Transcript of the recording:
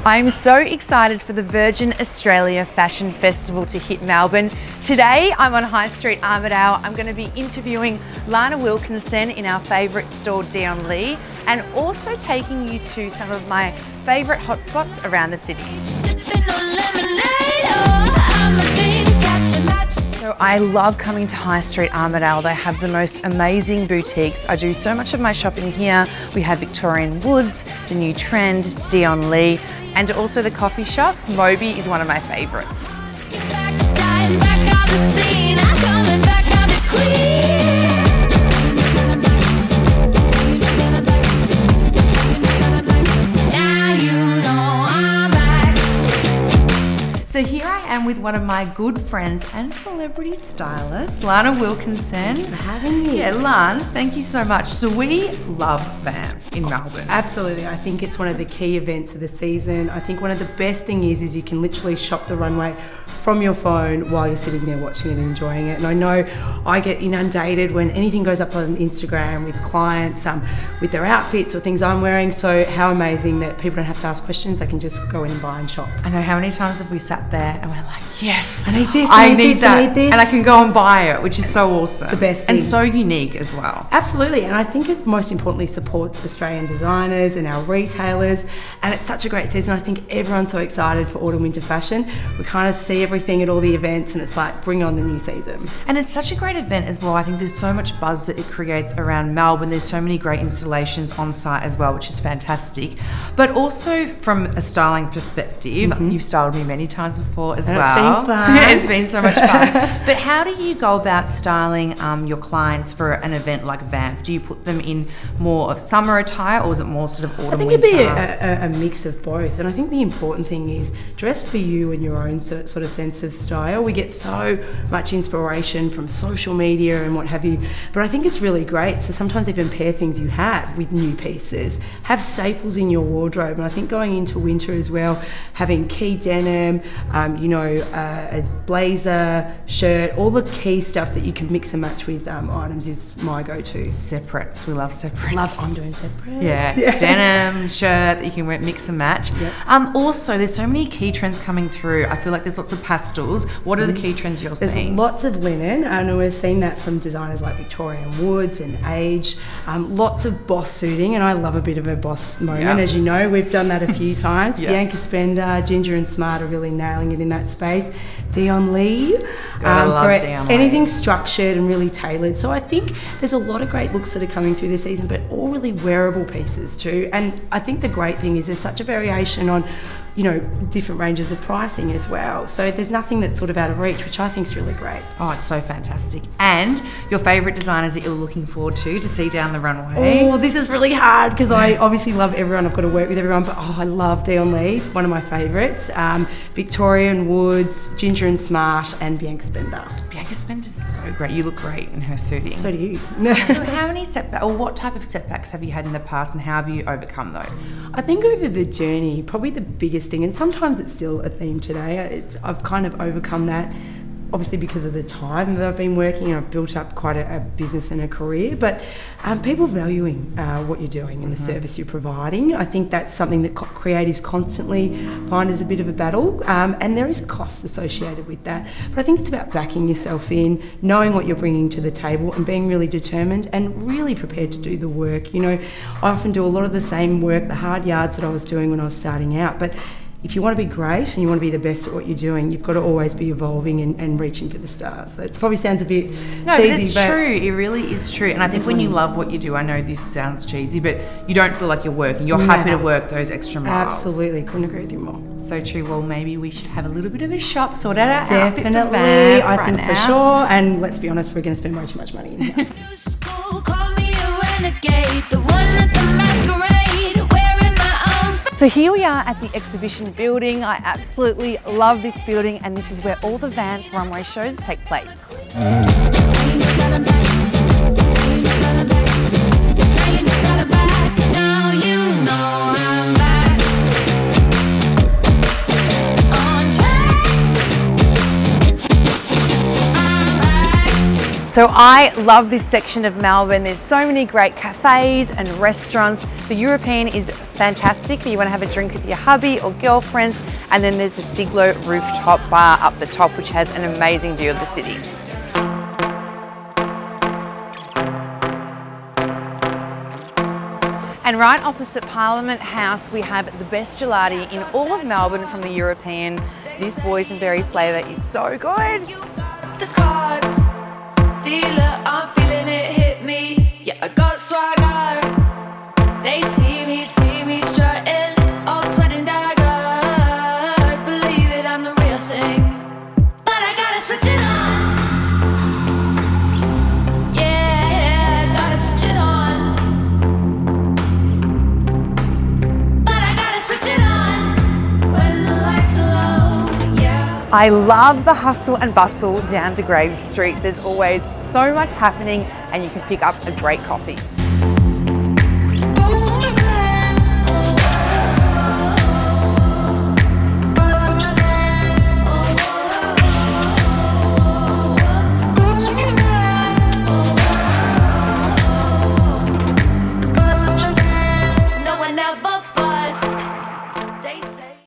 I'm so excited for the Virgin Australia Fashion Festival to hit Melbourne. Today I'm on High Street Armidale. I'm going to be interviewing Lana Wilkinson in our favourite store, Dion Lee, and also taking you to some of my favourite hotspots around the city. So I love coming to High Street Armidale. They have the most amazing boutiques. I do so much of my shopping here. We have Victorian Woods, the new trend, Dion Lee, and also the coffee shops. Moby is one of my favourites. So here I am with one of my good friends and celebrity stylist, Lana Wilkinson. Thank you for having me. Yeah, Lance, thank you so much. So we love VAMFF in Melbourne. Absolutely, I think it's one of the key events of the season. I think one of the best things is you can literally shop the runway from your phone while you're sitting there watching it and enjoying it. And I know I get inundated when anything goes up on Instagram with clients, with their outfits or things I'm wearing. So how amazing that people don't have to ask questions, they can just go in and buy and shop. I know, how many times have we sat there and we're like, yes, I need this, I need that, and I can go and buy it, which is so awesome. The best thing. And so unique as well. Absolutely, and I think it most importantly supports Australian designers and our retailers, and it's such a great season. I think everyone's so excited for autumn winter fashion. We kind of see everything at all the events and it's like, bring on the new season. And it's such a great event as well. I think there's so much buzz that it creates around Melbourne. There's so many great installations on site as well, which is fantastic. But also from a styling perspective, you've styled me many times before as well. It's been fun. It's been so much fun. But how do you go about styling your clients for an event like VAMFF? Do you put them in more of summer attire, or is it more sort of autumn, winter? I think it'd be a mix of both. And I think the important thing is dress for you and your own sort of sense of style. We get so much inspiration from social media and what have you, but I think it's really great to sometimes even pair things you have with new pieces. Have staples in your wardrobe, and I think going into winter as well, having key denim, a blazer, shirt, all the key stuff that you can mix and match with items is my go-to. Separates, we love separates. I'm doing separates. Yeah, denim, shirt that you can mix and match. Yep. Also, there's so many key trends coming through. I feel like there's lots of pastels. What are the key trends you're seeing? There's lots of linen, and we've seen that from designers like Victorian Woods and Age. Lots of boss suiting, and I love a bit of a boss moment. As you know, we've done that a few times. Bianca Spender, Ginger and Smart are really nailing it in that space. Dion Lee, anything structured and really tailored. So I think there's a lot of great looks that are coming through this season, but all really wearable pieces too. And I think the great thing is there's such a variation on, different ranges of pricing as well. So there's nothing that's sort of out of reach, which I think is really great. Oh, it's so fantastic. And your favourite designers that you're looking forward to see down the runway? Oh, this is really hard because I obviously love everyone. I've got to work with everyone, but I love Dion Lee, one of my favourites. Victorian Woods, Ginger and Smart, and Bianca Spender. Bianca Spender's so great. You look great in her suiting. So do you. So how many setbacks, or what type of setbacks have you had in the past, and how have you overcome those? I think over the journey, probably the biggest thing, and sometimes it's still a theme today, I've kind of overcome that, obviously because of the time that I've been working. I've built up quite a business and a career, but people valuing what you're doing and the service you're providing. I think that's something that creatives constantly find as a bit of a battle, and there is a cost associated with that. But I think it's about backing yourself in, knowing what you're bringing to the table, and being really determined and really prepared to do the work. I often do a lot of the same work, the hard yards that I was doing when I was starting out, but if you want to be great and you want to be the best at what you're doing, you've got to always be evolving and reaching for the stars. That probably sounds a bit cheesy, but it's true. It really is true. And I think when you love what you do, I know this sounds cheesy, but you don't feel like you're working. You're happy to work those extra miles. Absolutely. Couldn't agree with you more. So true. Well, maybe we should have a little bit of a shop, sort out our Definitely. outfit for VAMFF I think for sure. And let's be honest, we're going to spend way too much money in here. So here we are at the exhibition building. I absolutely love this building, and this is where all the VAMFF runway shows take place. So I love this section of Melbourne. There's so many great cafes and restaurants. The European is fantastic, but you want to have a drink with your hubby or girlfriends. And then there's the Siglo rooftop bar up the top, which has an amazing view of the city. And right opposite Parliament House, we have the best gelati in all of Melbourne from the European. This boysenberry flavour is so good. The cards, dealer, I'm feeling it hit me. Yeah, I got swagger. They see me strutting, all sweating daggers. Believe it, I'm the real thing. But I gotta switch it on. Yeah, gotta switch it on. But I gotta switch it on when the lights are low, yeah. I love the hustle and bustle down to Graves Street. There's always so much happening and you can pick up a great coffee.